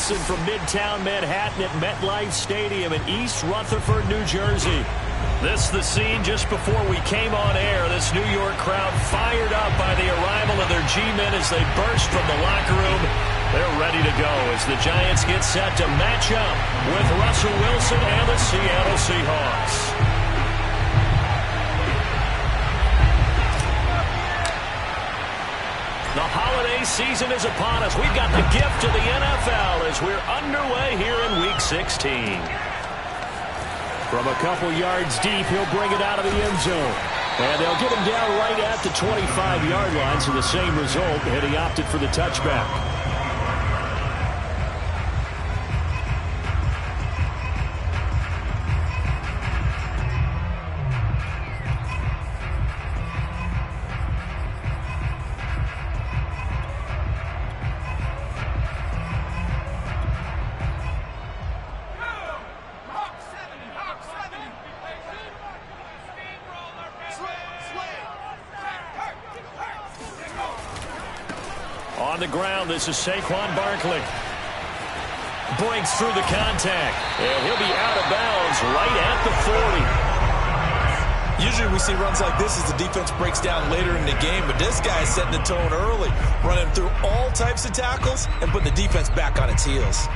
Wilson from Midtown Manhattan at MetLife Stadium in East Rutherford, New Jersey. This is the scene just before we came on air. This New York crowd fired up by the arrival of their G-men as they burst from the locker room. They're ready to go as the Giants get set to match up with Russell Wilson and the Seattle Seahawks. The holiday season is upon us. We've got the gift of the NFL as we're underway here in Week 16. From a couple yards deep, he'll bring it out of the end zone. And they'll get him down right at the 25-yard line, so the same result, and he opted for the touchback. On the ground, this is Saquon Barkley. Breaks through the contact, and he'll be out of bounds right at the 40. Usually we see runs like this as the defense breaks down later in the game, but this guy is setting the tone early, running through all types of tackles and putting the defense back on its heels.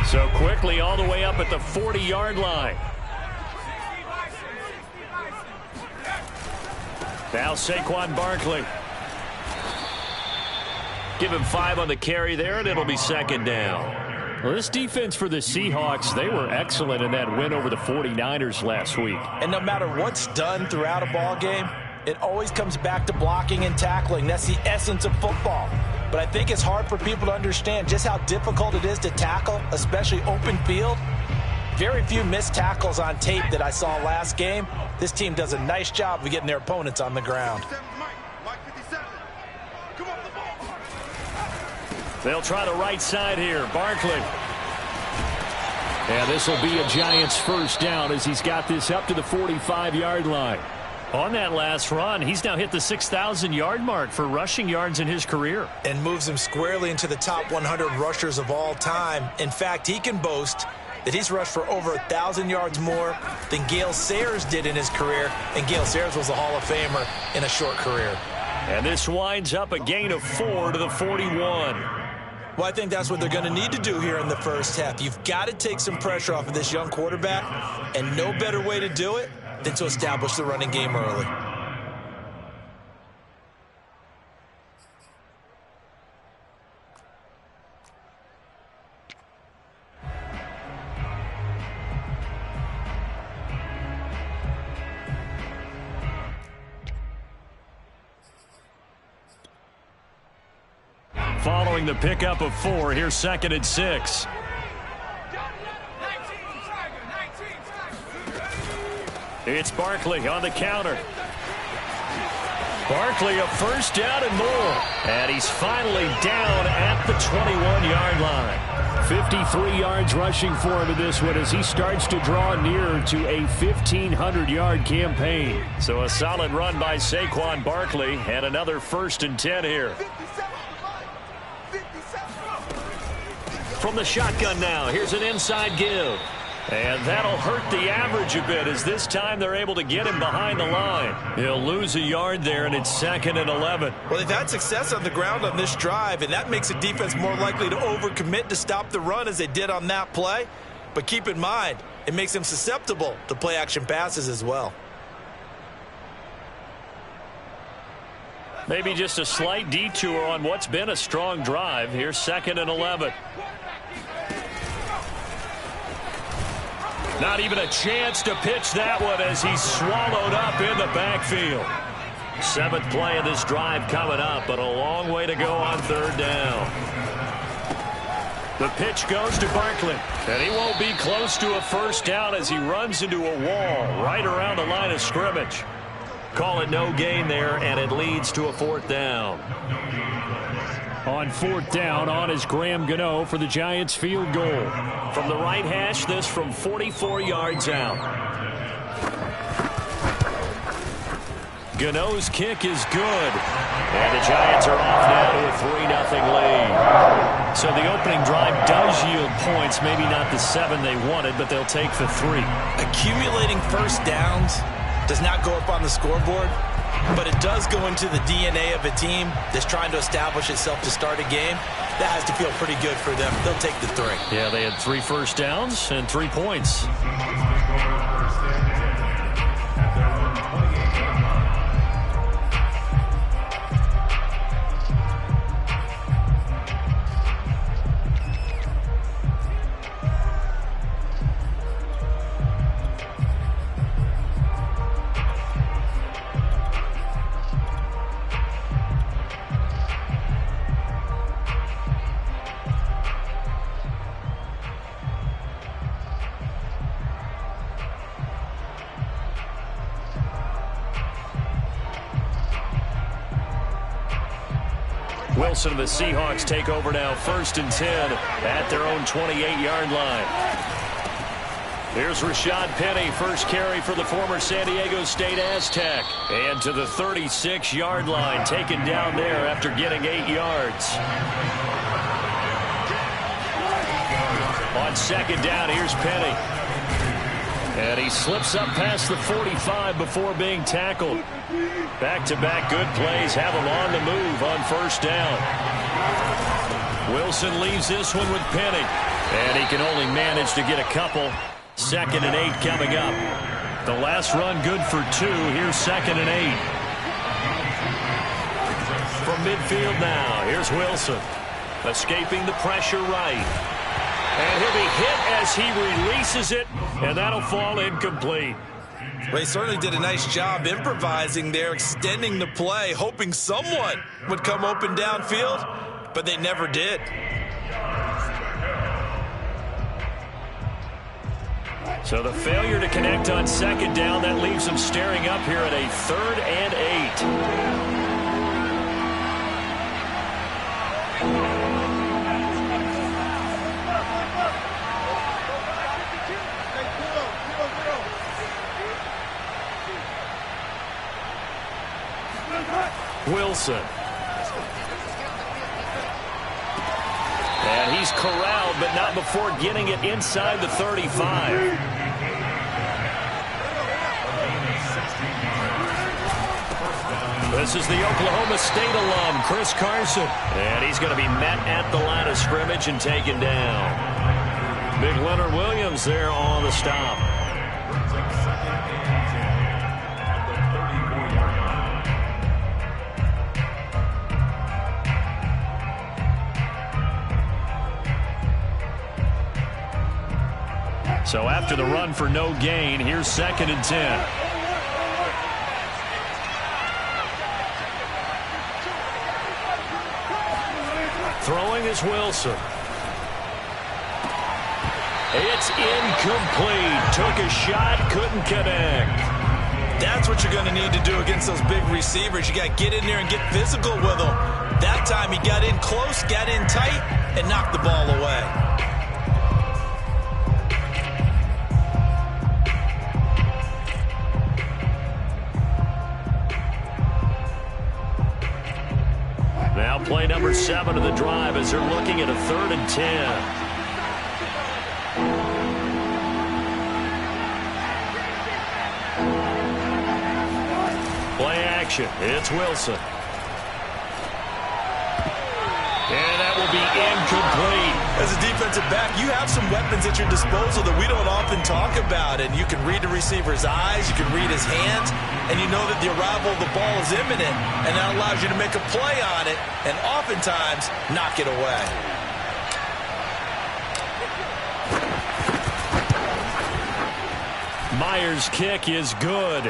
So quickly all the way up at the 40-yard line. Now Saquon Barkley. Give him 5 on the carry there, and it'll be second down. Well, this defense for the Seahawks, they were excellent in that win over the 49ers last week. And no matter what's done throughout a ball game, it always comes back to blocking and tackling. That's the essence of football. But I think it's hard for people to understand just how difficult it is to tackle, especially open field. Very few missed tackles on tape that I saw last game. This team does a nice job of getting their opponents on the ground. They'll try the right side here. Barkley. And this will be a Giants first down as he's got this up to the 45-yard line. On that last run, he's now hit the 6,000-yard mark for rushing yards in his career. And moves him squarely into the top 100 rushers of all time. In fact, he can boast that he's rushed for over 1,000 yards more than Gale Sayers did in his career. And Gale Sayers was a Hall of Famer in a short career. And this winds up a gain of 4 to the 41. Well, I think that's what they're going to need to do here in the first half. You've got to take some pressure off of this young quarterback, and no better way to do it than to establish the running game early. Following the pickup of 4, here's 2nd and 6. It's Barkley on the counter. Barkley a first down and more. And he's finally down at the 21-yard line. 53 yards rushing for him in this one as he starts to draw nearer to a 1,500-yard campaign. So a solid run by Saquon Barkley and another 1st and 10 here. From the shotgun now, here's an inside give. And that'll hurt the average a bit as this time they're able to get him behind the line. He'll lose a yard there, and it's 2nd and 11. Well, they've had success on the ground on this drive, and that makes the defense more likely to overcommit to stop the run as they did on that play. But keep in mind, it makes them susceptible to play-action passes as well. Maybe just a slight detour on what's been a strong drive. Here's 2nd and 11. Not even a chance to pitch that one as he's swallowed up in the backfield. 7th play of this drive coming up, but a long way to go on 3rd down. The pitch goes to Barkley, and he won't be close to a first down as he runs into a wall right around the line of scrimmage. Call it no gain there, and it leads to a 4th down. On 4th down, on is Graham Gano for the Giants field goal. From the right hash, this from 44 yards out. Gano's kick is good. And the Giants are off now to a 3-0 lead. So the opening drive does yield points. Maybe not the 7 they wanted, but they'll take the 3. Accumulating first downs does not go up on the scoreboard, but it does go into the DNA of a team that's trying to establish itself to start a game. That has to feel pretty good for them. They'll take the 3. Yeah, they had 3 first downs and 3 points. Wilson and the Seahawks take over now, 1st and 10 at their own 28-yard line. Here's Rashad Penny, first carry for the former San Diego State Aztec. And to the 36-yard line, taken down there after getting 8 yards. On 2nd down, here's Penny. And he slips up past the 45 before being tackled. Back-to-back good plays have him on the move on 1st down. Wilson leaves this one with Penny. And he can only manage to get a couple. 2nd and 8 coming up. The last run good for 2. Here's 2nd and 8. From midfield now, here's Wilson. Escaping the pressure right. And he'll be hit as he releases it, and that'll fall incomplete. Well, he certainly did a nice job improvising there, extending the play, hoping someone would come open downfield, but they never did. So the failure to connect on 2nd down, that leaves him staring up here at a 3rd and 8. Wilson. And he's corralled, but not before getting it inside the 35. This is the Oklahoma State alum, Chris Carson. And he's going to be met at the line of scrimmage and taken down. Big Leonard Williams there on the stop. So after the run for no gain, here's 2nd and 10. Throwing is Wilson. It's incomplete. Took a shot, couldn't connect. That's what you're going to need to do against those big receivers. You got to get in there and get physical with them. That time he got in close, got in tight, and knocked the ball away. Now play number 7 of the drive as they're looking at a 3rd and 10. Play action. It's Wilson. And that will be incomplete. As a defensive back, you have some weapons at your disposal that we don't often talk about. And you can read the receiver's eyes, you can read his hands, and you know that the arrival of the ball is imminent. And that allows you to make a play on it and oftentimes knock it away. Myers' kick is good.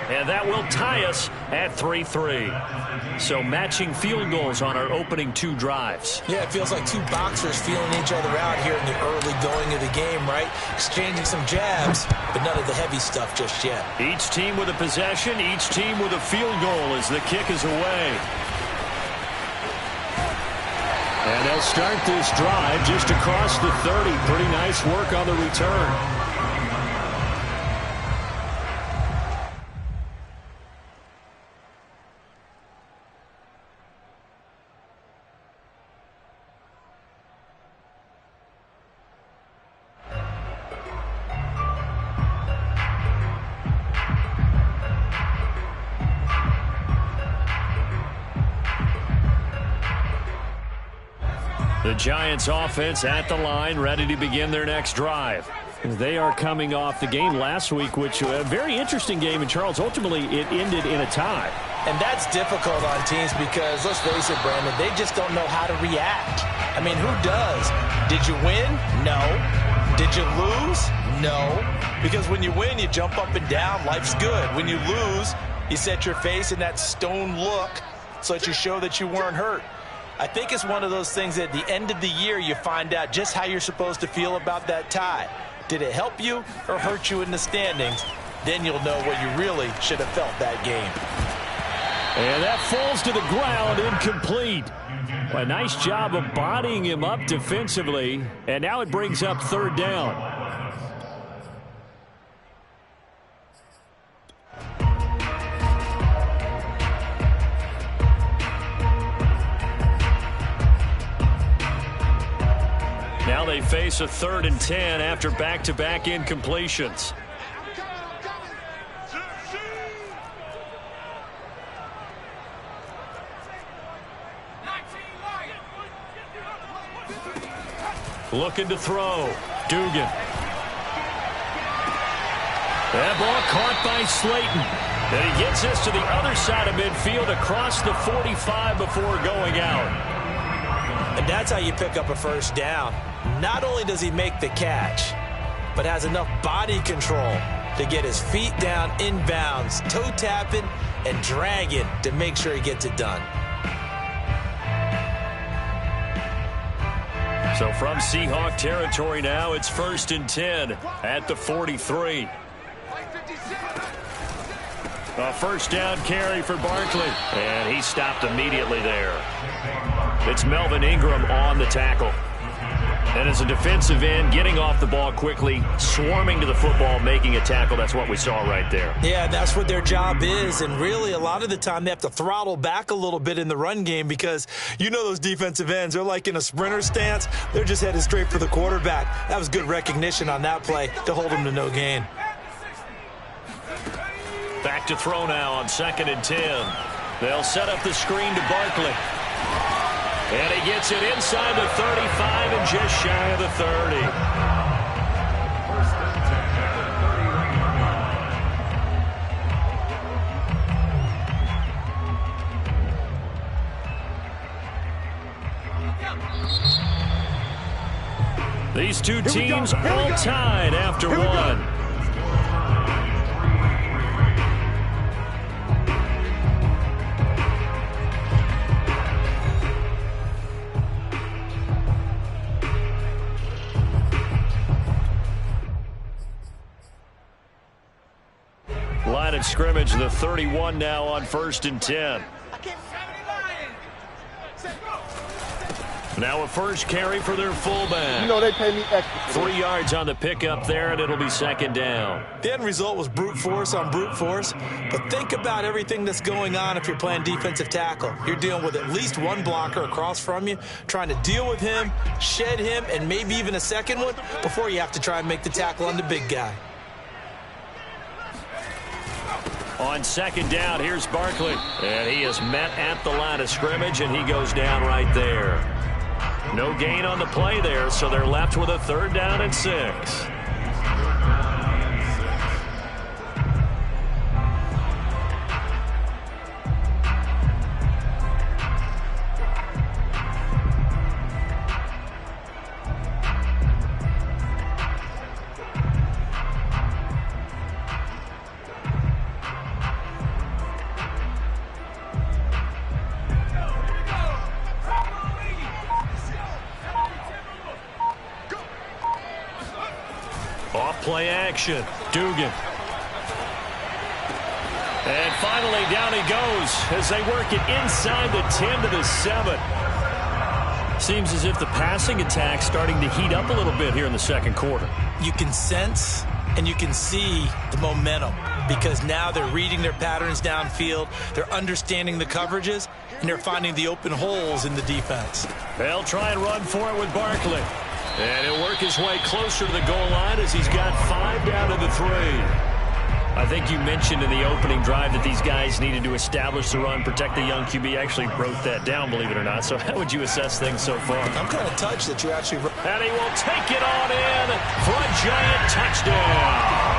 And that will tie us at 3-3. So matching field goals on our opening 2 drives. Yeah, it feels like 2 boxers feeling each other out here in the early going of the game, right? Exchanging some jabs, but none of the heavy stuff just yet. Each team with a possession, each team with a field goal as the kick is away. And they'll start this drive just across the 30. Pretty nice work on the return. The Giants offense at the line, ready to begin their next drive. They are coming off the game last week, which was a very interesting game. And, Charles, ultimately it ended in a tie. And that's difficult on teams because, let's face it, Brandon, they just don't know how to react. I mean, who does? Did you win? No. Did you lose? No. Because when you win, you jump up and down. Life's good. When you lose, you set your face in that stone look so that you show that you weren't hurt. I think it's one of those things that at the end of the year you find out just how you're supposed to feel about that tie. Did it help you or hurt you in the standings? Then you'll know what you really should have felt that game. And that falls to the ground, incomplete. A nice job of bodying him up defensively. And now it brings up third down. Now they face a 3rd and 10 after back-to-back incompletions. Looking to throw. Dugan. That ball caught by Slayton. And he gets this to the other side of midfield across the 45 before going out. And that's how you pick up a first down. Not only does he make the catch, but has enough body control to get his feet down inbounds, toe tapping and dragging to make sure he gets it done. So from Seahawk territory now, it's 1st and 10 at the 43. A first down carry for Barkley. And he stopped immediately there. It's Melvin Ingram on the tackle. And as a defensive end, getting off the ball quickly, swarming to the football, making a tackle, that's what we saw right there. Yeah, that's what their job is. And really, a lot of the time, they have to throttle back a little bit in the run game because you know those defensive ends, they're like in a sprinter stance. They're just headed straight for the quarterback. That was good recognition on that play to hold them to no gain. Back to throw now on 2nd and 10. They'll set up the screen to Barkley. And he gets it inside the 35 and just shy of the 30. These two teams all tied after one. Line of scrimmage, the 31 now on 1st and 10. Now a first carry for their fullback. You know they pay me extra. 3 yards on the pickup there, and it'll be 2nd down. The end result was brute force on brute force. But think about everything that's going on if you're playing defensive tackle. You're dealing with at least one blocker across from you, trying to deal with him, shed him, and maybe even a second one before you have to try and make the tackle on the big guy. On 2nd down, here's Barkley. And he is met at the line of scrimmage, and he goes down right there. No gain on the play there, so they're left with a 3rd down and 6. Play action. Dugan. And finally, down he goes as they work it inside the 10 to the 7. Seems as if the passing attack's starting to heat up a little bit here in the 2nd quarter. You can sense and you can see the momentum because now they're reading their patterns downfield, they're understanding the coverages, and they're finding the open holes in the defense. They'll try and run for it with Barkley. And he'll work his way closer to the goal line as he's got 5 down to the 3. I think you mentioned in the opening drive that these guys needed to establish the run, protect the young QB. Actually wrote that down, believe it or not. So how would you assess things so far? I'm kind of touched that you actually... And he will take it on in for a giant touchdown.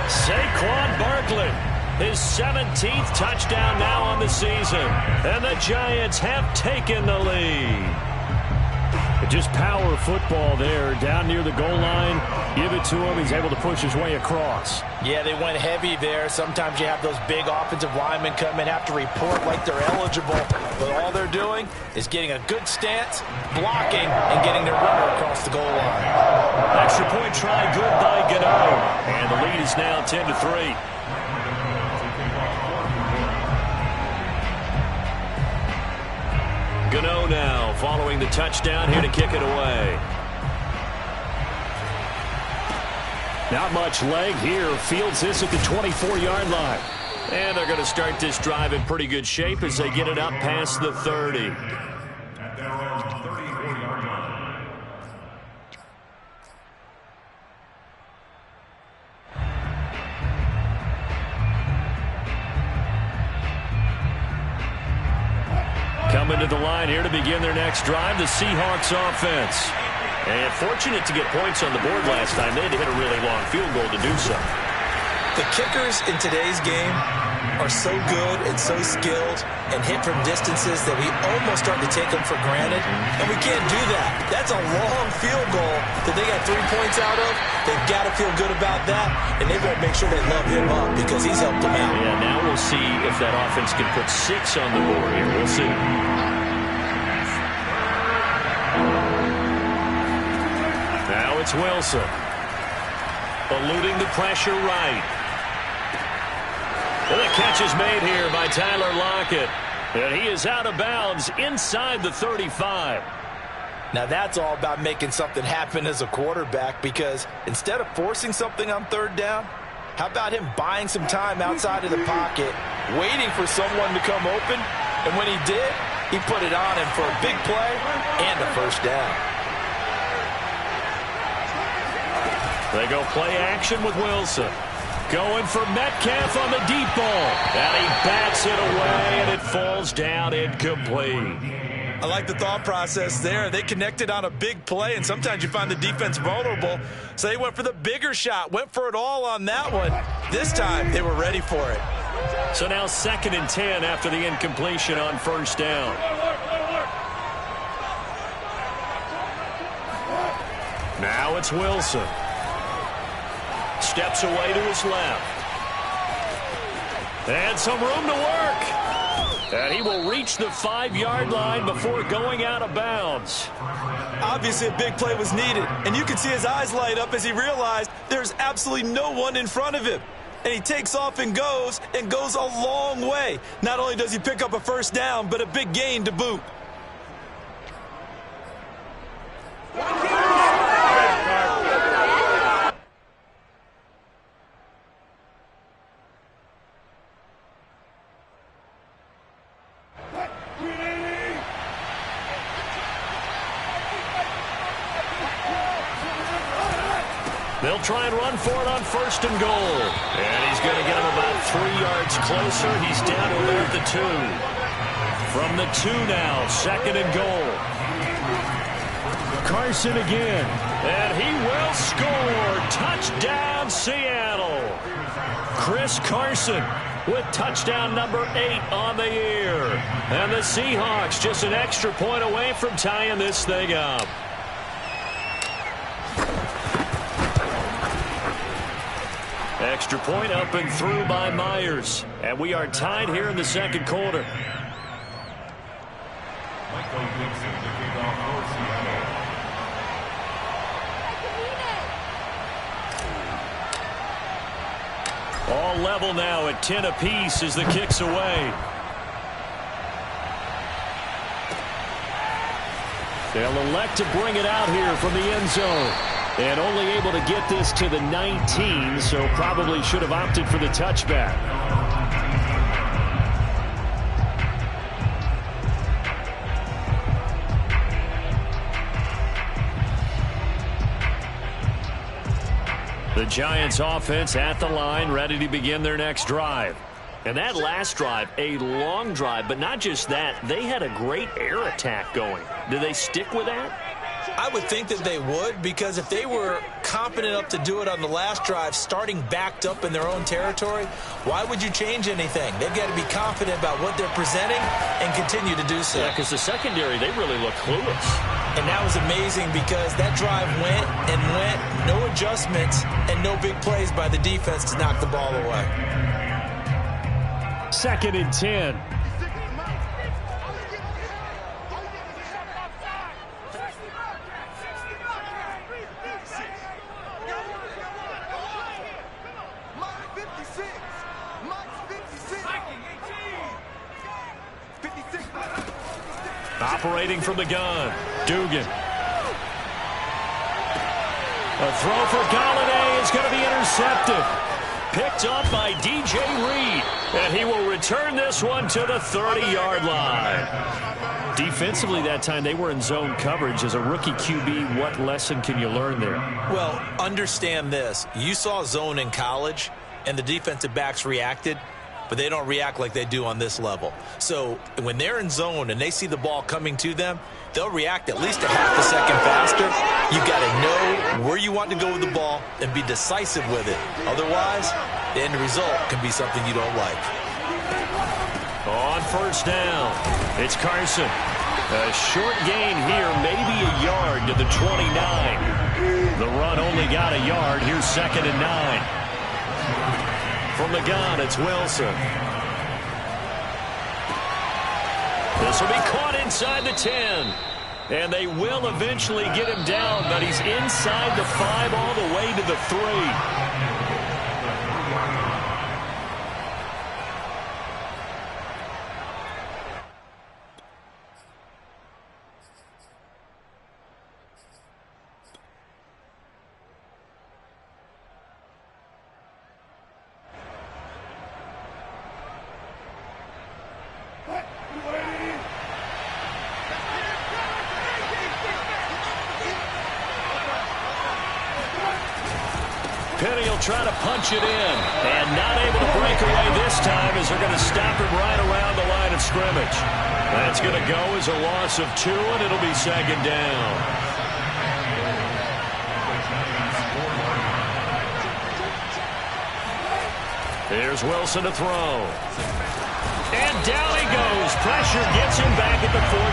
Saquon Barkley, his 17th touchdown now on the season. And the Giants have taken the lead. Just power football there, down near the goal line. Give it to him. He's able to push his way across. Yeah, they went heavy there. Sometimes you have those big offensive linemen come in, have to report like they're eligible. But all they're doing is getting a good stance, blocking, and getting their runner across the goal line. Extra point try good by Gano. And the lead is now 10-3. Gano now following the touchdown, here to kick it away. Not much leg here. Fields this at the 24-yard line. And they're going to start this drive in pretty good shape as they get it up past the 30. Coming to the line here to begin their next drive, the Seahawks offense. And fortunate to get points on the board last time. They had to hit a really long field goal to do so. The kickers in today's game are so good and so skilled and hit from distances that we almost start to take them for granted. And we can't do that. That's a long field goal that they got 3 points out of. They've got to feel good about that, and they better make sure they love him up because he's helped them out. Yeah, now we'll see if that offense can put 6 on the board here. We'll see. Now it's Wilson. Eluding the pressure right. And the catch is made here by Tyler Lockett. And he is out of bounds inside the 35. Now that's all about making something happen as a quarterback, because instead of forcing something on third down, how about him buying some time outside of the pocket, waiting for someone to come open, and when he did, he put it on him for a big play and a first down. They go play action with Wilson. Going for Metcalf on the deep ball. And he bats it away, and it falls down incomplete. I like the thought process there. They connected on a big play, and sometimes you find the defense vulnerable. So they went for the bigger shot, went for it all on that one. This time, they were ready for it. So now 2nd and 10 after the incompletion on first down. Now it's Wilson. Steps away to his left. And some room to work. And he will reach the 5-yard line before going out of bounds. Obviously, a big play was needed, and you can see his eyes light up as he realized there's absolutely no one in front of him. And he takes off and goes a long way. Not only does he pick up a first down, but a big gain to boot. They'll try and run for it on 1st and goal. And he's going to get him about 3 yards closer. He's down over at the 2. From the 2 now, 2nd and goal. Carson again. And he will score. Touchdown, Seattle. Chris Carson with touchdown number 8 on the year. And the Seahawks just an extra point away from tying this thing up. Extra point up and through by Myers. And we are tied here in the 2nd quarter. All level now at 10 apiece as the kick's away. They'll elect to bring it out here from the end zone. And only able to get this to the 19, so probably should have opted for the touchback. The Giants offense at the line, ready to begin their next drive. And that last drive, a long drive, but not just that, they had a great air attack going. Do they stick with that? I would think that they would, because if they were confident enough to do it on the last drive, starting backed up in their own territory, why would you change anything? They've got to be confident about what they're presenting and continue to do so. Yeah, because the secondary, they really look clueless. And that was amazing because that drive went and went, no adjustments and no big plays by the defense to knock the ball away. 2nd and 10. Operating from the gun, Dugan. A throw for Galladay is going to be intercepted. Picked up by DJ Reed. And he will return this one to the 30-yard line. Defensively that time, they were in zone coverage. As a rookie QB, what lesson can you learn there? Well, understand this. You saw zone in college, and the defensive backs reacted, but they don't react like they do on this level. So when they're in zone and they see the ball coming to them, they'll react at least a half a second faster. You've got to know where you want to go with the ball and be decisive with it. Otherwise, the end result can be something you don't like. On first down, it's Carson. A short gain here, maybe a yard to the 29. The run only got a yard. Here's 2nd and 9. From the gun, it's Wilson. This will be caught inside the 10. And they will eventually get him down, but he's inside the 5 all the way to the 3. Try to punch it in, and not able to break away this time as they're going to stop him right around the line of scrimmage. That's going to go as a loss of 2, and it'll be 2nd down. Here's Wilson to throw. And down he goes. Pressure gets him back at the 14.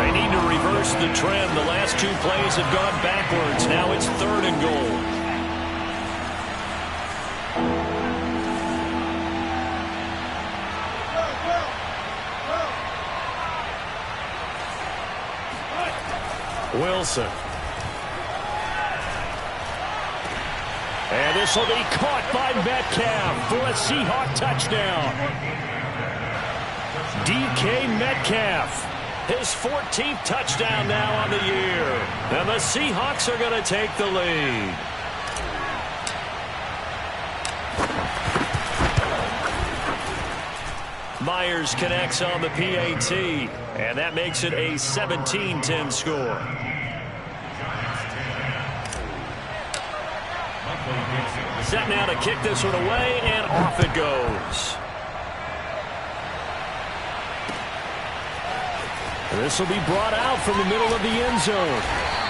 They need to reverse the trend. The last 2 plays have gone backwards. Now it's 3rd and goal. Wilson. And this will be caught by Metcalf for a Seahawk touchdown. DK Metcalf, his 14th touchdown now on the year. And the Seahawks are going to take the lead. Myers connects on the PAT, and that makes it a 17-10 score. Set now to kick this one away, and off it goes. This will be brought out from the middle of the end zone.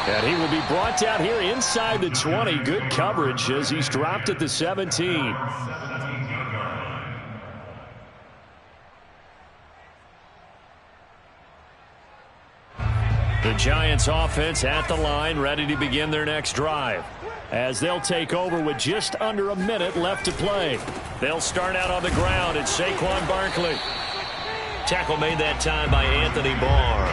And he will be brought down here inside the 20. Good coverage as he's dropped at the 17. The Giants offense at the line, ready to begin their next drive, as they'll take over with just under a minute left to play. They'll start out on the ground. It's Saquon Barkley. Tackle made that time by Anthony Barr.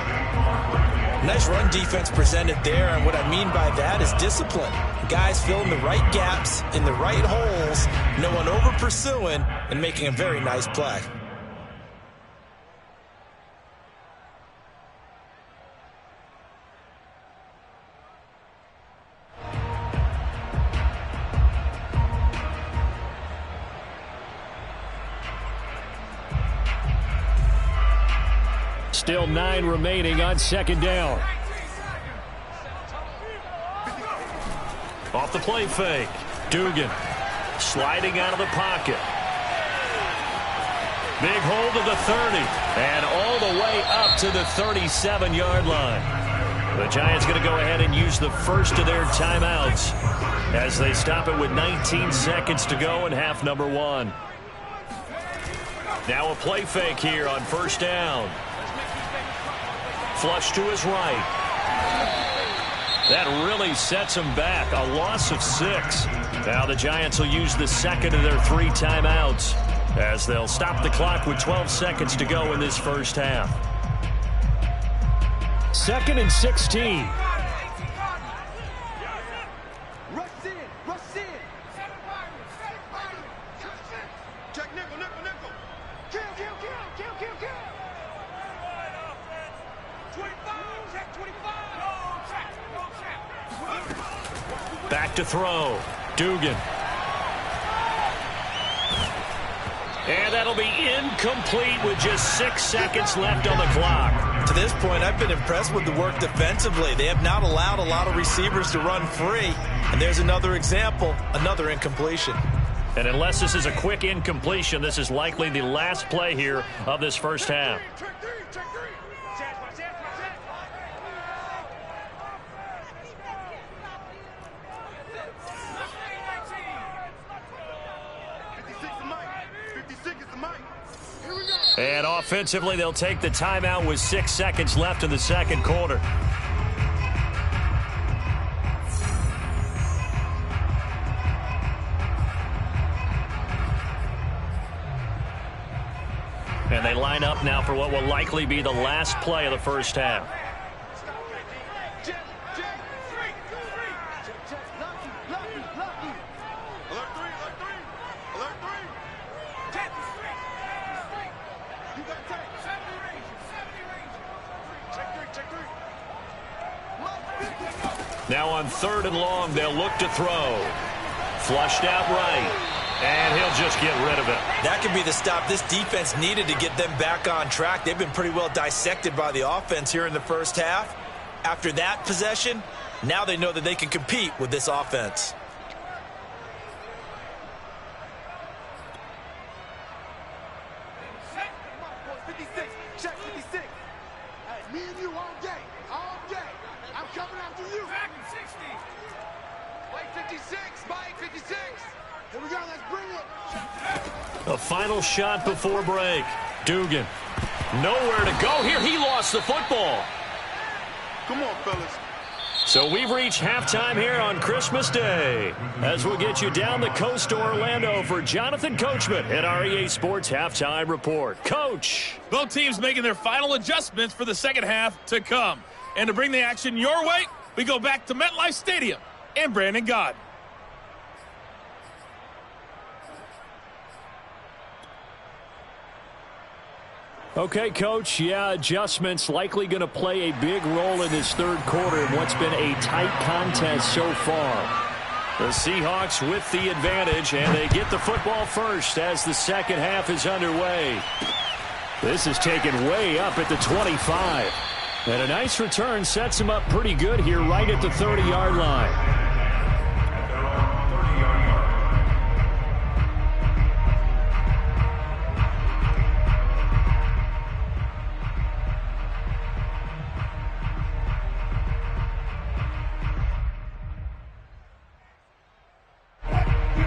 Nice run defense presented there, and what I mean by that is discipline. Guys filling the right gaps in the right holes, no one over pursuing, and making a very nice play. Still 9 remaining on 2nd down. Off the play fake. Dugan sliding out of the pocket. Big hold of the 30. And all the way up to the 37-yard line. The Giants going to go ahead and use the first of their timeouts as they stop it with 19 seconds to go in half number 1. Now a play fake here on first down. Flush to his right. That really sets him back. A loss of 6. Now the Giants will use the second of their 3 timeouts as they'll stop the clock with 12 seconds to go in this first half. 2nd and 16. Back to throw. Dugan. And that'll be incomplete with just 6 seconds left on the clock. To this point, I've been impressed with the work defensively. They have not allowed a lot of receivers to run free. And there's another example, another incompletion. And unless this is a quick incompletion, this is likely the last play here of this first half. And offensively, they'll take the timeout with 6 seconds left in the second quarter. And they line up now for what will likely be the last play of the first half. Now on 3rd and long, they'll look to throw. Flushed out right. And he'll just get rid of it. That could be the stop this defense needed to get them back on track. They've been pretty well dissected by the offense here in the first half. After that possession, now they know that they can compete with this offense. A final shot before break. Dugan. Nowhere to go here. He lost the football. Come on, fellas. So we've reached halftime here on Christmas Day. As we'll get you down the coast to Orlando for Jonathan Coachman at our EA Sports Halftime Report. Coach. Both teams making their final adjustments for the second half to come. And to bring the action your way, we go back to MetLife Stadium and Brandon Gaudin. Okay, Coach, yeah, adjustments likely going to play a big role in this third quarter in what's been a tight contest so far. The Seahawks with the advantage, and they get the football first as the second half is underway. This is taken way up at the 25. And a nice return sets him up pretty good here right at the 30-yard line.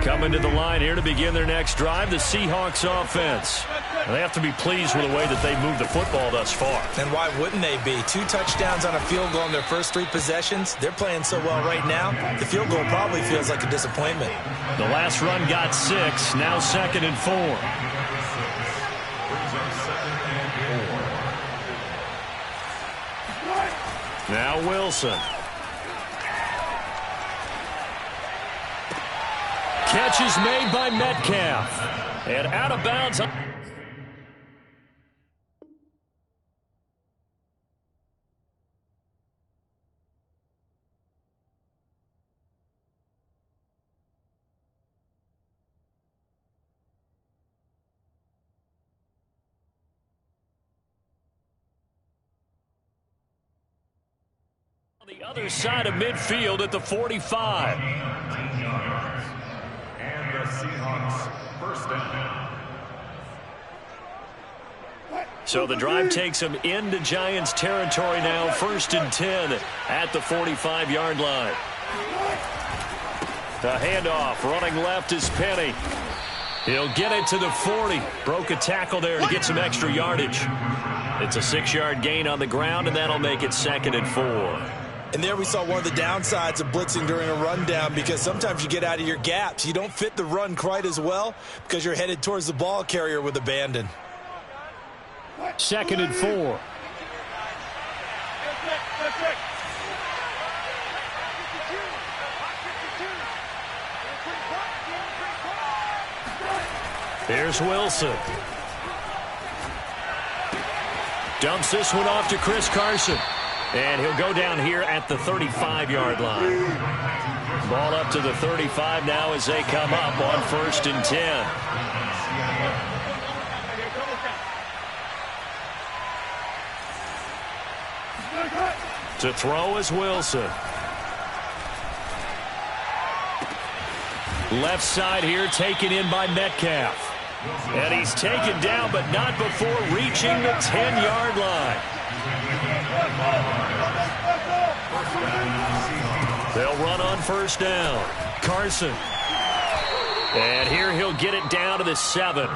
Coming to the line here to begin their next drive, the Seahawks offense. They have to be pleased with the way that they moved the football thus far. And why wouldn't they be? 2 touchdowns on a field goal in their first 3 possessions. They're playing so well right now, the field goal probably feels like a disappointment. The last run got 6, now 2nd and 4. Now Wilson. Catch is made by Metcalf. And out of bounds. On the other side of midfield at the 45. And the Seahawks first down. So the drive takes them into Giants territory now. 1st and 10 at the 45-yard line. The handoff running left is Penny. He'll get it to the 40. Broke a tackle there to get some extra yardage. It's a 6-yard gain on the ground, and that'll make it 2nd and 4. And there we saw one of the downsides of blitzing during a rundown, because sometimes you get out of your gaps. You don't fit the run quite as well because you're headed towards the ball carrier with abandon. 2nd and 4. Here's Wilson. Dumps this one off to Chris Carson. And he'll go down here at the 35-yard line. Ball up to the 35 now as they come up on 1st and 10. To throw is Wilson. Left side here taken in by Metcalf. And he's taken down, but not before reaching the 10-yard line. They'll run on 1st down. Carson. And here he'll get it down to the 7.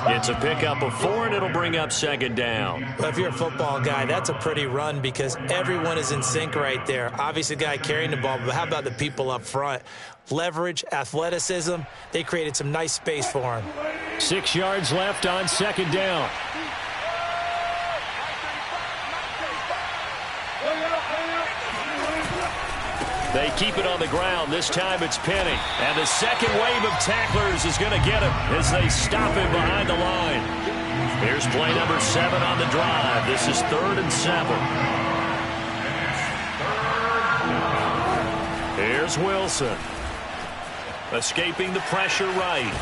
It's a pickup of 4, and it'll bring up 2nd down. Well, if you're a football guy, that's a pretty run because everyone is in sync right there. Obviously, the guy carrying the ball, but how about the people up front? Leverage, athleticism, they created some nice space for him. 6 yards left on 2nd down. They keep it on the ground. This time it's Penny. And the second wave of tacklers is going to get him as they stop him behind the line. Here's play number 7 on the drive. This is 3rd and 7. Here's Wilson. Escaping the pressure right.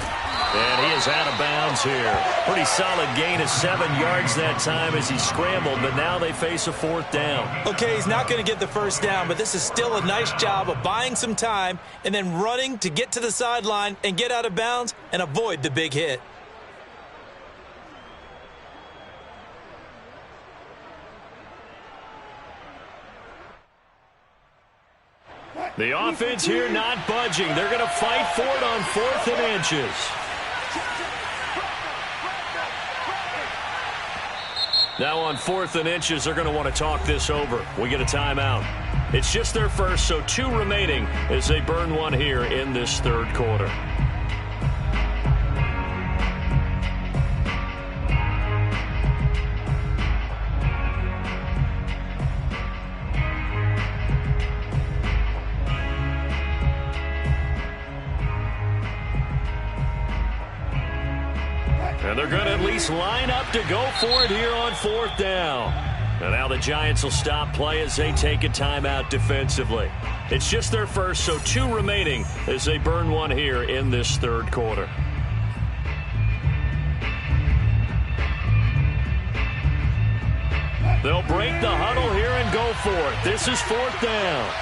And he is out of bounds here. Pretty solid gain of 7 yards that time as he scrambled, but now they face a 4th down. Okay, he's not going to get the 1st down, but this is still a nice job of buying some time and then running to get to the sideline and get out of bounds and avoid the big hit. The offense here not budging. They're going to fight for it on 4th and inches. Now on 4th and inches, they're going to want to talk this over. We get a timeout. It's just their first, so 2 remaining as they burn one here in this 3rd quarter. And they're going to at least line up to go for it here on 4th down. And now the Giants will stop play as they take a timeout defensively. It's just their first, so 2 remaining as they burn one here in this 3rd quarter. They'll break the huddle here and go for it. This is 4th down.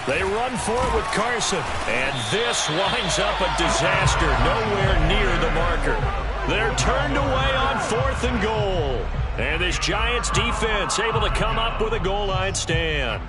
They run for it with Carson. And this winds up a disaster. Nowhere near the marker. They're turned away on 4th and goal. And this Giants defense able to come up with a goal line stand.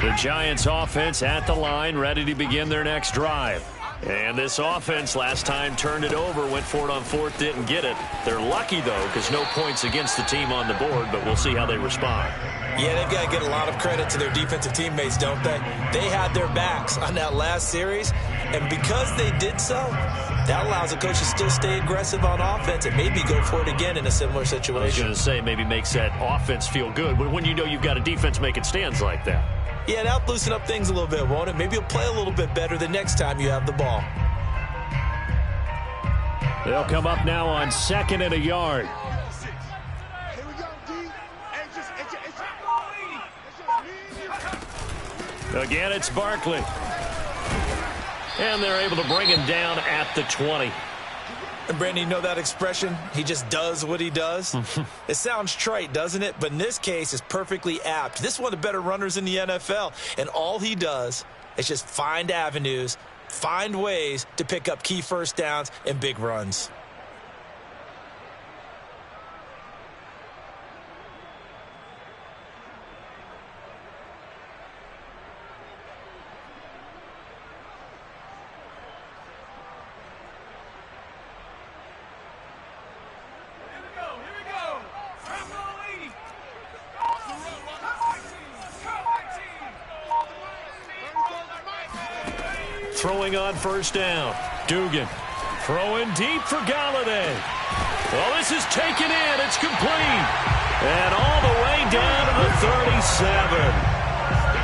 The Giants offense at the line, ready to begin their next drive. And this offense last time turned it over, went for it on 4th, didn't get it. They're lucky, though, because no points against the team on the board, but we'll see how they respond. Yeah, they've got to get a lot of credit to their defensive teammates, don't they? They had their backs on that last series, and because they did so, that allows the coach to still stay aggressive on offense and maybe go for it again in a similar situation. I was going to say, maybe makes that offense feel good, but when you know you've got a defense making stands like that. Yeah, that'll loosen up things a little bit, won't it? Maybe you'll play a little bit better the next time you have the ball. They'll come up now on 2nd and a yard. Here we go, D. Again, it's Barkley. And they're able to bring him down at the 20. And Brandon, you know that expression? He just does what he does? It sounds trite, doesn't it? But in this case, it's perfectly apt. This is one of the better runners in the NFL. And all he does is just find avenues, find ways to pick up key first downs and big runs. Throwing on 1st down. Dugan throwing deep for Galladay. Well, this is taken in. It's complete. And all the way down to the 37.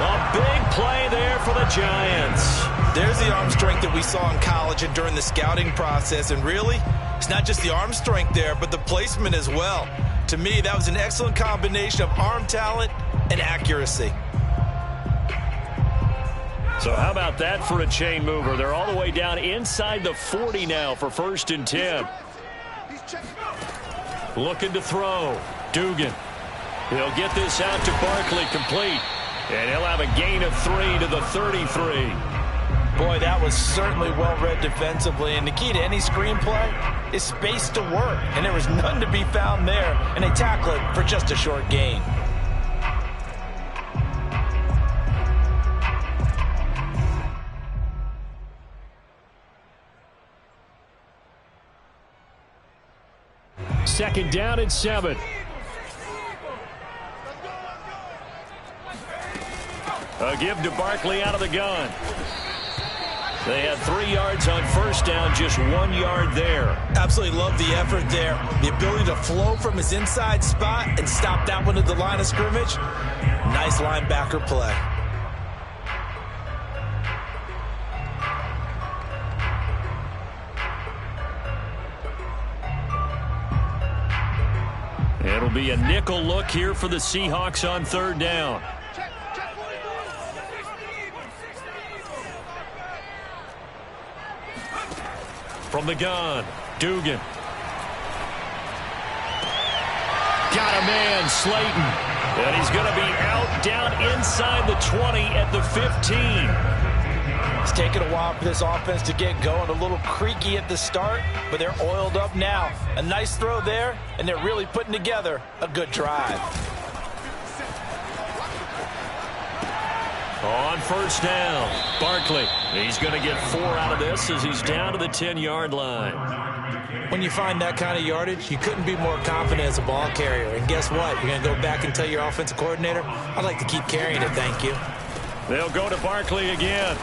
A big play there for the Giants. There's the arm strength that we saw in college and during the scouting process. And really, it's not just the arm strength there, but the placement as well. To me, that was an excellent combination of arm talent and accuracy. So how about that for a chain mover? They're all the way down inside the 40 now for 1st and 10. Looking to throw. Dugan. He'll get this out to Barkley, complete. And he'll have a gain of 3 to the 33. Boy, that was certainly well-read defensively. And the key to any screenplay is space to work. And there was none to be found there. And they tackle it for just a short gain. Second down and 7. A give to Barkley out of the gun. They had 3 yards on 1st down, just 1 yard there. Absolutely love the effort there. The ability to flow from his inside spot and stop that one at the line of scrimmage. Nice linebacker play. It'll be a nickel look here for the Seahawks on 3rd down. From the gun, Dugan. Got a man, Slayton. And he's going to be out down inside the 20 at the 15. It's taken a while for this offense to get going. A little creaky at the start, but they're oiled up now. A nice throw there, and they're really putting together a good drive. On 1st down, Barkley. He's going to get 4 out of this as he's down to the 10-yard line. When you find that kind of yardage, you couldn't be more confident as a ball carrier. And guess what? You're going to go back and tell your offensive coordinator, I'd like to keep carrying it, thank you. They'll go to Barkley again.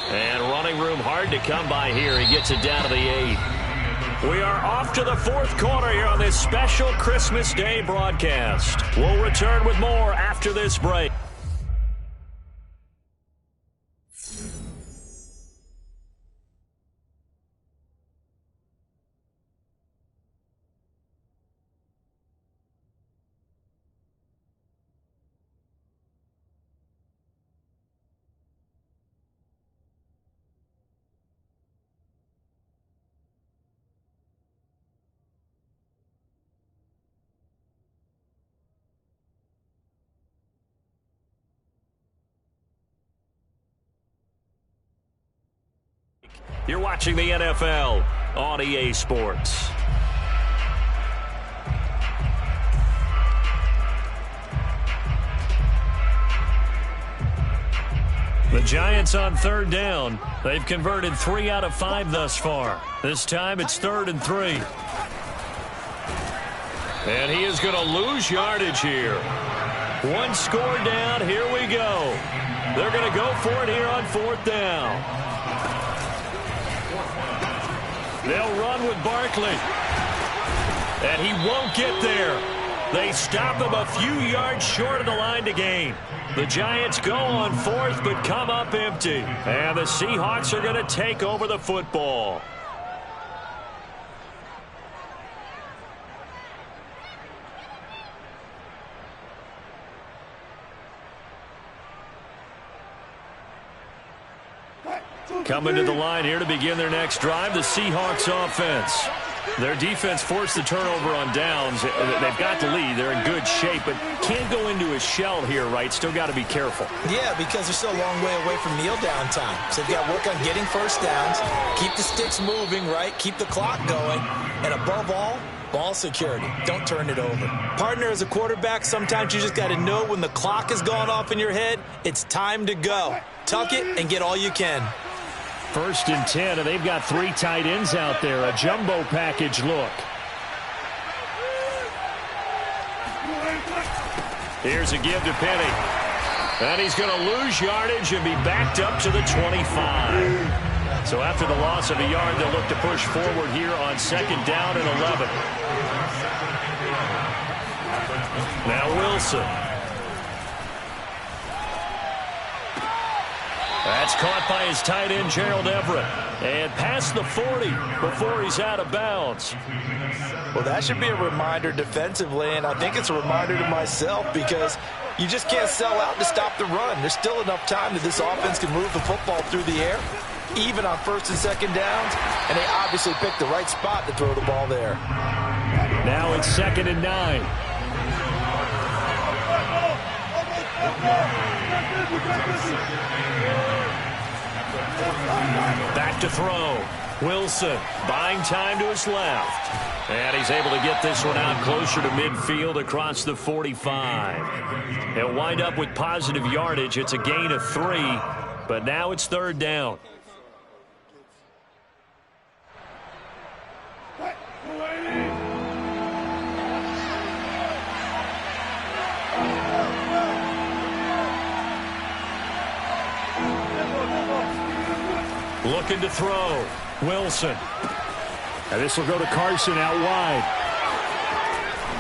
And running room hard to come by here. He gets it down to the 8. We are off to the 4th quarter here on this special Christmas Day broadcast. We'll return with more after this break. You're watching the NFL on EA Sports. The Giants on 3rd down. They've converted 3 out of 5 thus far. This time it's 3rd and 3. And he is going to lose yardage here. 1 score down. Here we go. They're going to go for it here on 4th down. They'll run with Barkley. And he won't get there. They stop him a few yards short of the line to gain. The Giants go on 4th but come up empty. And the Seahawks are going to take over the football. Coming to the line here to begin their next drive, the Seahawks offense. Their defense forced the turnover on downs. They've got the lead. They're in good shape, but can't go into a shell here, right? Still got to be careful. Yeah, because they're still a long way away from kneel down time. So they've got to work on getting first downs, keep the sticks moving, right? Keep the clock going, and above all, ball security. Don't turn it over. Partner, as a quarterback, sometimes you just got to know when the clock has gone off in your head, it's time to go. Tuck it and get all you can. 1st and 10, and they've got 3 tight ends out there. A jumbo package look. Here's a give to Penny. And he's going to lose yardage and be backed up to the 25. So after the loss of a yard, they'll look to push forward here on 2nd down and 11. Now Wilson. That's caught by his tight end, Gerald Everett. And past the 40 before he's out of bounds. Well, that should be a reminder defensively, and I think it's a reminder to myself because you just can't sell out to stop the run. There's still enough time that this offense can move the football through the air, even on 1st and 2nd downs, and they obviously picked the right spot to throw the ball there. Now it's 2nd and 9. Back to throw. Wilson buying time to his left. And he's able to get this one out closer to midfield across the 45. He'll wind up with positive yardage. It's a gain of 3, but now it's 3rd down. Looking to throw. Wilson. And this will go to Carson out wide.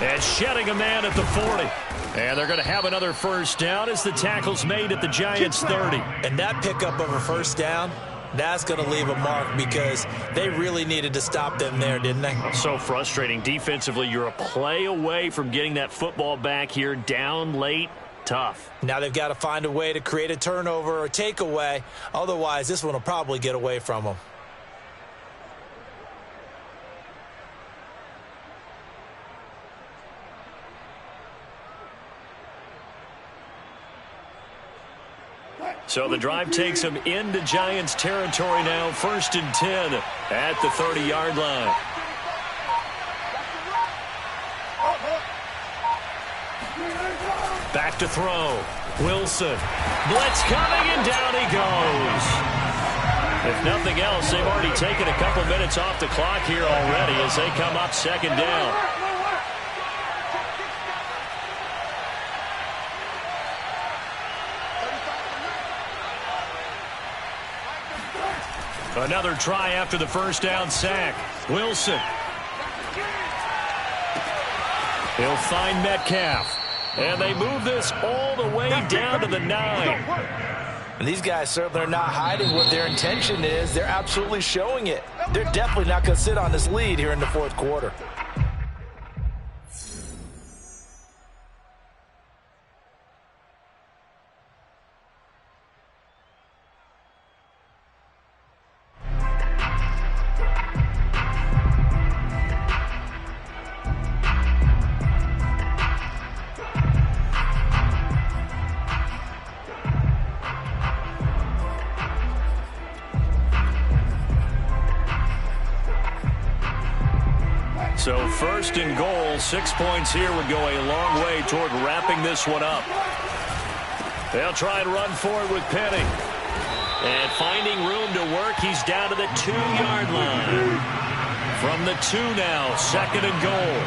And shedding a man at the 40. And they're going to have another 1st down as the tackle's made at the Giants' 30. And that pickup of a 1st down, that's going to leave a mark because they really needed to stop them there, didn't they? So frustrating. Defensively, you're a play away from getting that football back here down late. Tough. Now they've got to find a way to create a turnover or takeaway. Otherwise, this one will probably get away from them. So the drive takes them into Giants territory now. 1st and 10 at the 30-yard line. Back to throw. Wilson. Blitz coming, and down he goes. If nothing else, they've already taken a couple minutes off the clock here already as they come up 2nd down. Another try after the 1st down sack. Wilson. He'll find Metcalf. And they move this all the way down to the 9. And these guys certainly are not hiding what their intention is. They're absolutely showing it. They're definitely not going to sit on this lead here in the 4th quarter. So 1st and goal, 6 points here would go a long way toward wrapping this one up. They'll try and run forward with Penny. And finding room to work, he's down to the 2-yard line. From the 2 now, 2nd and goal.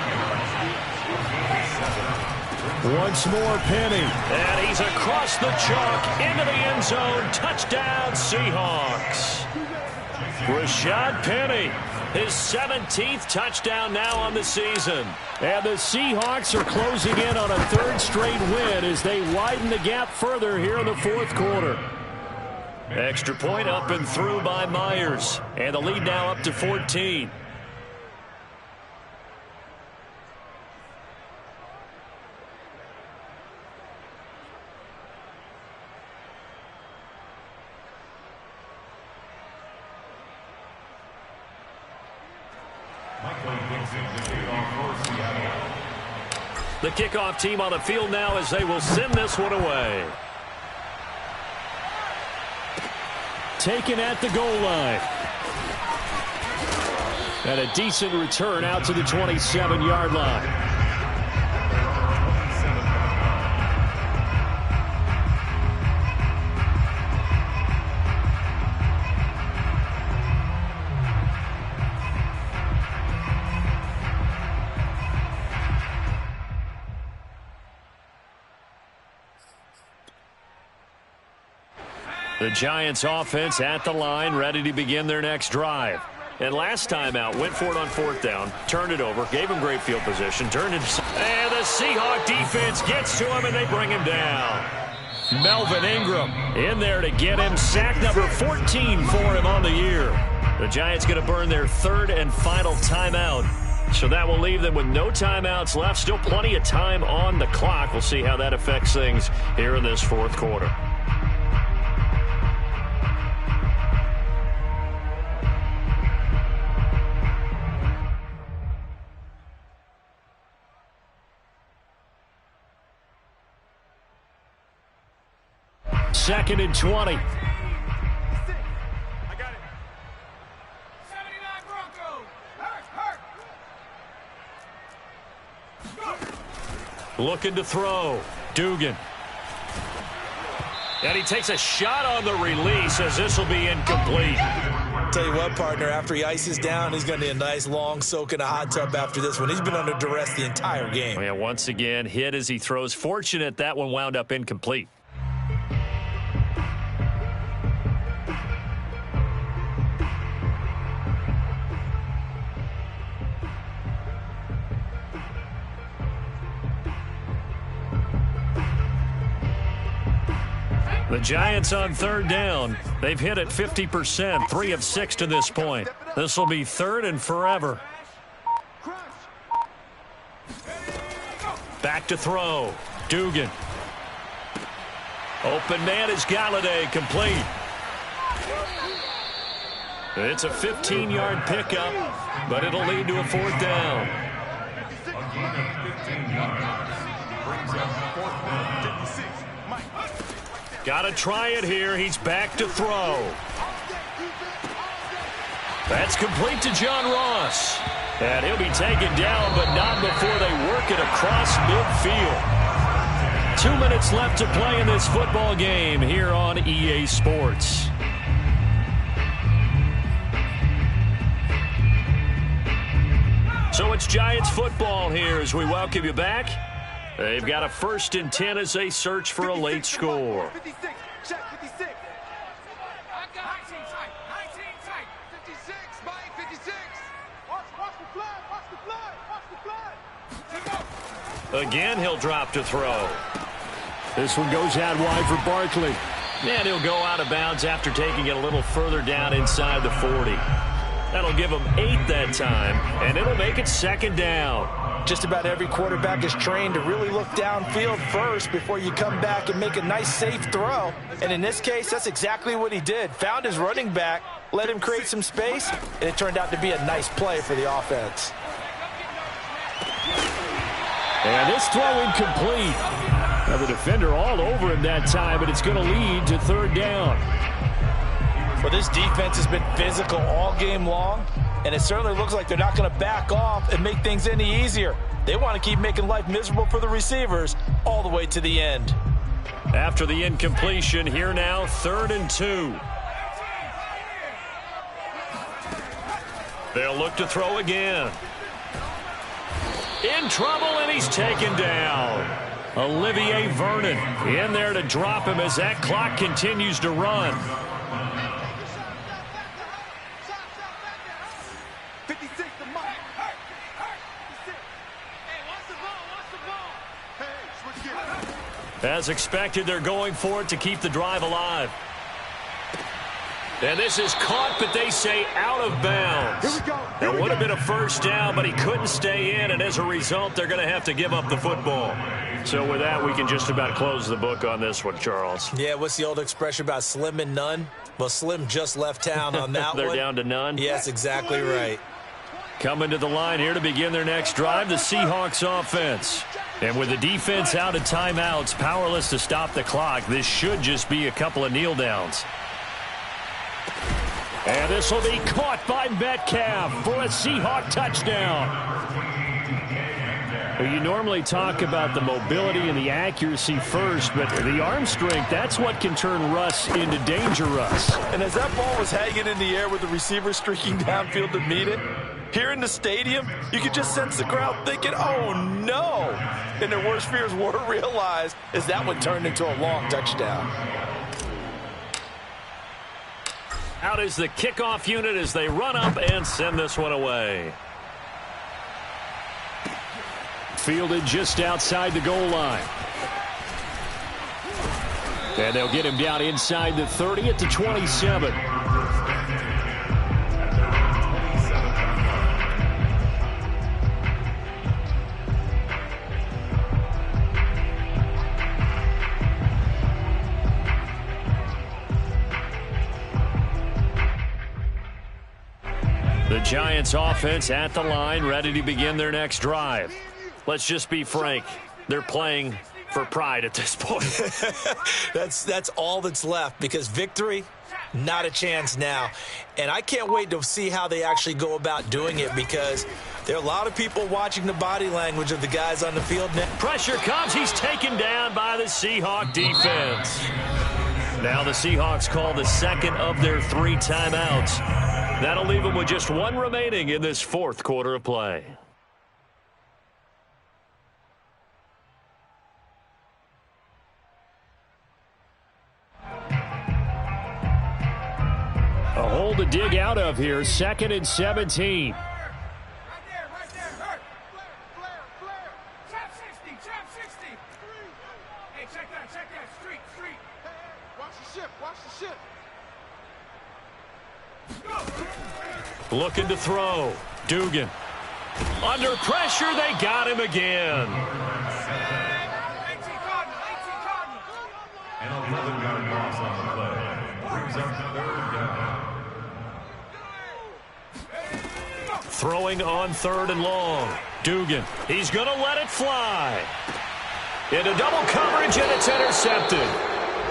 Once more, Penny. And he's across the chalk into the end zone. Touchdown, Seahawks. Rashad Penny. His 17th touchdown now on the season. And the Seahawks are closing in on a 3rd straight win as they widen the gap further here in the 4th quarter. Extra point up and through by Myers. And the lead now up to 14. The kickoff team on the field now as they will send this one away. Taken at the goal line. And a decent return out to the 27-yard line. The Giants offense at the line, ready to begin their next drive. And last time out, went for it on fourth down, turned it over, gave him great field position, turned it. And the Seahawk defense gets to him, and they bring him down. Melvin Ingram in there to get him. Sack number 14 for him on the year. The Giants going to burn their third and final timeout. So that will leave them with no timeouts left. Still plenty of time on the clock. We'll see how that affects things here in this fourth quarter. Second and 20. I got it. 79 Broncos. Hurt. Looking to throw. Dugan. And he takes a shot on the release as this will be incomplete. Tell you what, partner, after he ices down, he's going to need a nice long soak in a hot tub after this one. He's been under duress the entire game. Yeah, once again, hit as he throws. Fortunate that one wound up incomplete. The Giants on third down. They've hit it 50%, 3 of 6 to this point. This will be third and forever. Back to throw. Dugan. Open man is Galladay, complete. It's a 15-yard pickup, but it'll lead to a fourth down. Got to try it here. He's back to throw. That's complete to John Ross. And he'll be taken down, but not before they work it across midfield. 2 minutes left to play in this football game here on EA Sports. So it's Giants football here as we welcome you back. They've got a 1st and 10 as they search for a late score. 56. Check 56. I got 19 tight. 19 tight. 56. Mike 56. Watch the flag. Watch the flag. Watch the flag. Again, he'll drop to throw. This one goes out wide for Barkley. And he'll go out of bounds after taking it a little further down inside the 40. That'll give him 8 that time, and it'll make it 2nd down. Just about every quarterback is trained to really look downfield first before you come back and make a nice, safe throw. And in this case, that's exactly what he did. Found his running back, let him create some space, and it turned out to be a nice play for the offense. And this throw incomplete. Now the defender all over him that time, but it's going to lead to 3rd down. Well, this defense has been physical all game long, and it certainly looks like they're not going to back off and make things any easier. They want to keep making life miserable for the receivers all the way to the end. After the incompletion, here now, 3rd and 2. They'll look to throw again. In trouble, and he's taken down. Olivier Vernon in there to drop him as that clock continues to run. 56 to Mike. Hurt. 56. Hey, watch the ball. Watch the ball. Hey, switch gears. As expected, they're going for it to keep the drive alive. And this is caught, but they say out of bounds. Here we go. It would have been a 1st down, but he couldn't stay in, and as a result, they're going to have to give up the football. So with that, we can just about close the book on this one, Charles. Yeah, what's the old expression about slim and none? Well, Slim just left town on that They're one. down to none? Yes, exactly right. Coming to the line here to begin their next drive, the Seahawks offense. And with the defense out of timeouts, powerless to stop the clock, this should just be a couple of kneel downs. And this will be caught by Metcalf for a Seahawk touchdown. You normally talk about the mobility and the accuracy first, but the arm strength, that's what can turn Russ into danger Russ. And as that ball was hanging in the air with the receiver streaking downfield to meet it, here in the stadium, you could just sense the crowd thinking, oh no! And their worst fears were realized as that one turned into a long touchdown. Out is the kickoff unit as they run up and send this one away. Fielded just outside the goal line. And they'll get him down inside the 30 at the 27. The Giants offense at the line, ready to begin their next drive. Let's just be frank. They're playing for pride at this point. That's all that's left, because victory, not a chance now. And I can't wait to see how they actually go about doing it, because there are a lot of people watching the body language of the guys on the field now. Pressure comes. He's taken down by the Seahawk defense. Now the Seahawks call the second of their 3 timeouts. That'll leave them with just 1 remaining in this 4th quarter of play. A hole to dig out of here, 2nd and 17. Right there, hurt. Flare. Trap 60. Hey, check that. Street. Hey, watch the ship. Go. Looking to throw. Dugan. Under pressure, they got him again. 18 Cardinals. An 11-yard loss on the play. Brings up 3rd down. Throwing on 3rd and long. Dugan. He's going to let it fly. Into double coverage, and it's intercepted.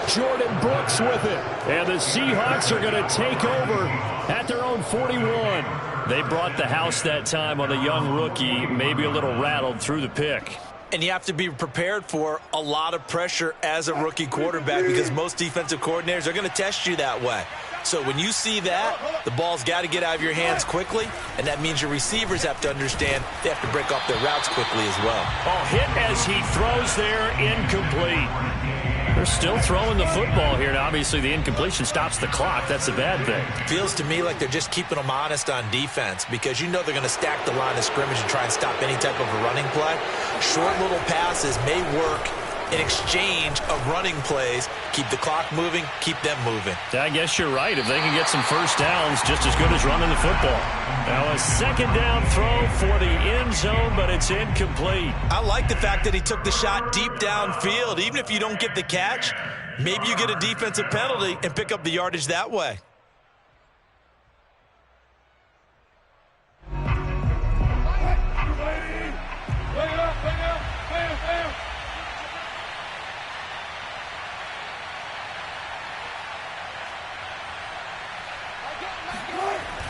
Jordan Brooks with it. And the Seahawks are going to take over at their own 41. They brought the house that time on the young rookie, maybe a little rattled through the pick. And you have to be prepared for a lot of pressure as a rookie quarterback, because most defensive coordinators are going to test you that way. So when you see that, the ball's got to get out of your hands quickly, and that means your receivers have to understand they have to break off their routes quickly as well. Oh, hit as he throws there, incomplete. They're still throwing the football here. Now, obviously, the incompletion stops the clock. That's a bad thing. Feels to me like they're just keeping them honest on defense, because you know they're going to stack the line of scrimmage and try and stop any type of a running play. Short little passes may work in exchange of running plays. Keep the clock moving, keep them moving. I guess you're right. If they can get some first downs, just as good as running the football. Now a 2nd down throw for the end zone, but it's incomplete. I like the fact that he took the shot deep downfield. Even if you don't get the catch, maybe you get a defensive penalty and pick up the yardage that way.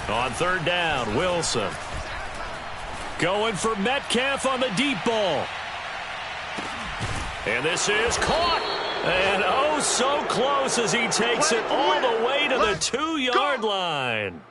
On 3rd down, Wilson. Going for Metcalf on the deep ball. And this is caught. And oh, so close as he takes it all the way to the 2-yard line.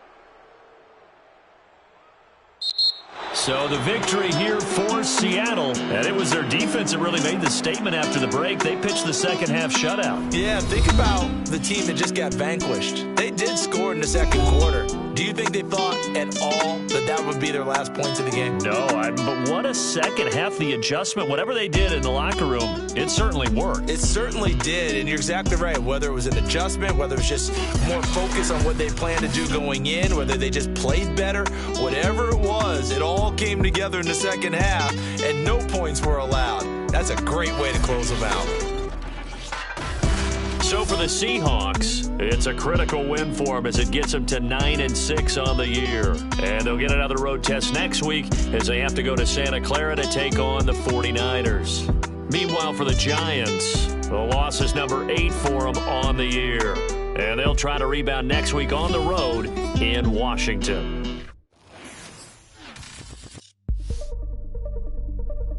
So the victory here for Seattle. And it was their defense that really made the statement after the break. They pitched the second half shutout. Yeah, think about the team that just got vanquished. They did score in the 2nd quarter. Do you think they thought at all that that would be their last points of the game? No, but what a second half. The adjustment, whatever they did in the locker room, it certainly worked. It certainly did, and you're exactly right. Whether it was an adjustment, whether it was just more focus on what they planned to do going in, whether they just played better, whatever it was, it all came together in the second half, and no points were allowed. That's a great way to close them out. So for the Seahawks, it's a critical win for them as it gets them to 9-6 on the year. And they'll get another road test next week as they have to go to Santa Clara to take on the 49ers. Meanwhile, for the Giants, the loss is number 8 for them on the year. And they'll try to rebound next week on the road in Washington.